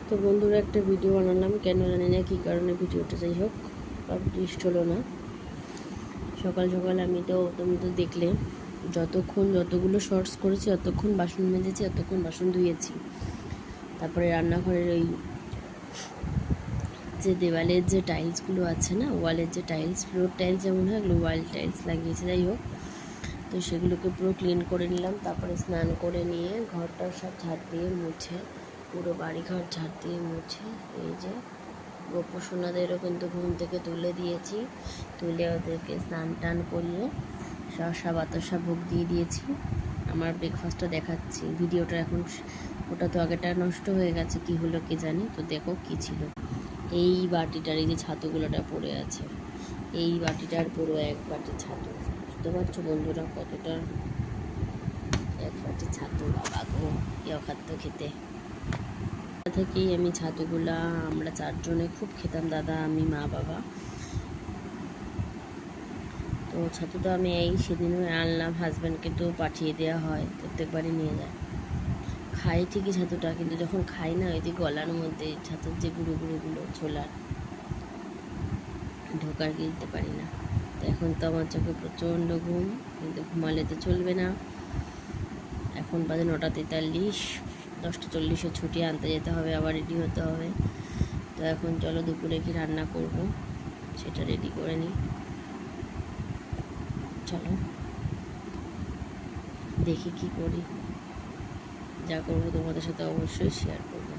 তো বন্ধুরা একটা ভিডিও বানালাম, কেন জানি না কী কারণে ভিডিওটা, যাই হোক পাবলিশ হলো না। সকাল সকাল তুমি তো দেখলে যতগুলো শর্টস করেছি অতক্ষণ বাসন মেজেছি, অতক্ষণ বাসন ধুয়েছি। তারপরে রান্নাঘরের ওই যে দেওয়ালের যে টাইলসগুলো আছে না, ওয়ালের যে টাইলস, ফ্লোর টাইলস যেমন হয় ওগুলো ওয়াল টাইলস লাগিয়েছে, যাই হোক। তো সেগুলোকে পুরো ক্লিন করে নিলাম। তারপরে স্নান করে নিয়ে ঘরটা সব ঝাড় দিয়ে মুছে, পুরো বাড়িঘর ঝাড় দিয়ে মুছে, এই যে গোপু সোনাদেরও কিন্তু ঘুম থেকে তুলে দিয়েছি, তুলে ওদেরকে স্নান টান করিয়ে শসা বাতাসা ভোগ দিয়ে দিয়েছি। আমার ব্রেকফাস্টটা দেখাচ্ছি, ভিডিওটা এখন, ওটা তো আগেটা নষ্ট হয়ে গেছে, কি হলো কি জানি। তো দেখো কি ছিল, এই বাটিটার এই যে ছাতুগুলোটা পড়ে আছে, এই বাটিটার পুরো এক বাটি ছাতু। বুঝতে পারছো বন্ধুরা কতটা, এক বাটি ছাতু, বাবা গো কি অখাদ্য খেতে। থেকেই আমি ছাতুগুলা, আমরা চারজনে খুব খেতাম, দাদা, আমি, মা, বাবা। তো ছাতুটা আমি সেদিনও আনলাম, হাজব্যান্ডকে তো পাঠিয়ে দেওয়া হয়, প্রত্যেকবারই নিয়ে যায়। খাই ঠিকই ছাতুটা, কিন্তু যখন খাই না, ওই যে গলার মধ্যে ছাতুর যে গুঁড়োগুলো ছোলার, ঢোকার গিলতে পারি না। তো এখন তো আমার চোখে প্রচণ্ড ঘুম, কিন্তু ঘুমালে তো চলবে না। এখন বাজে 9:43, 10:40 ছুটি, আনতে যেতে হবে, আবার রেডি হতে হবে। তো এখন চলো দুপুরে কি রান্না করব সেটা রেডি করে নিই। চলো দেখি কি করি, যা করবো তোমাদের সাথে অবশ্যই শেয়ার করব।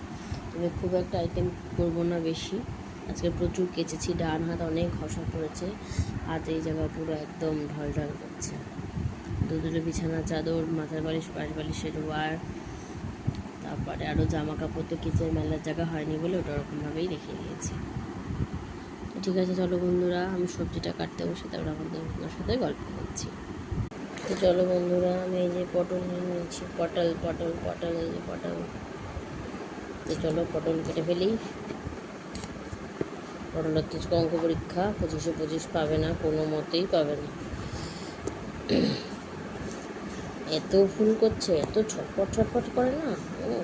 তবে খুব একটা আইটেম করবো না বেশি। আজকে প্রচুর কেচেছি, ডান হাত অনেক ঘষা পড়েছে, হাত এই জায়গা পুরো একদম ঢল ঢল করছে। দুটো বিছানা চাদর, মাথার বালিশ, পাশ বালিশের ওয়ার, তারপরে আরও জামা কাপড় তো কেচে মেলার জায়গা হয়নি বলে ওটা ওরকমভাবেই রেখে দিয়েছি। তো ঠিক আছে, চলো বন্ধুরা, আমি সবজিটা কাটতে বসে, তারপর আপনাদের সাথে গল্প করছি। তো চলো বন্ধুরা, আমি এই যে পটল নিয়ে নিয়েছি, পটল, এই যে পটল। তো চলো পটল কেটে ফেলি। পটলের তো অঙ্ক পরীক্ষা, 25-25 পাবে না, কোনো মতেই পাবে না। এত ফুল করছে, এত ছটপট করে না,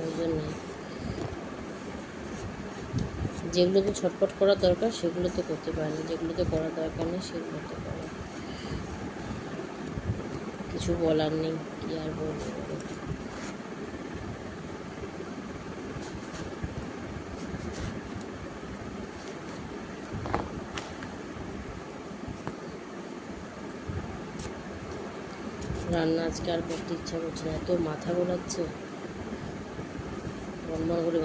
ওই জন্যে যেগুলোতে ছটপট করার দরকার সেগুলো তো করতে পারে না, যেগুলোতে করার দরকার নেই সেগুলোতে করে। কিছু বলার নেই, কি আর বলবো। রান্না আজকে আর করতে ইচ্ছা করছে না, এত মাথা ঘোরাচ্ছে, বনবন করে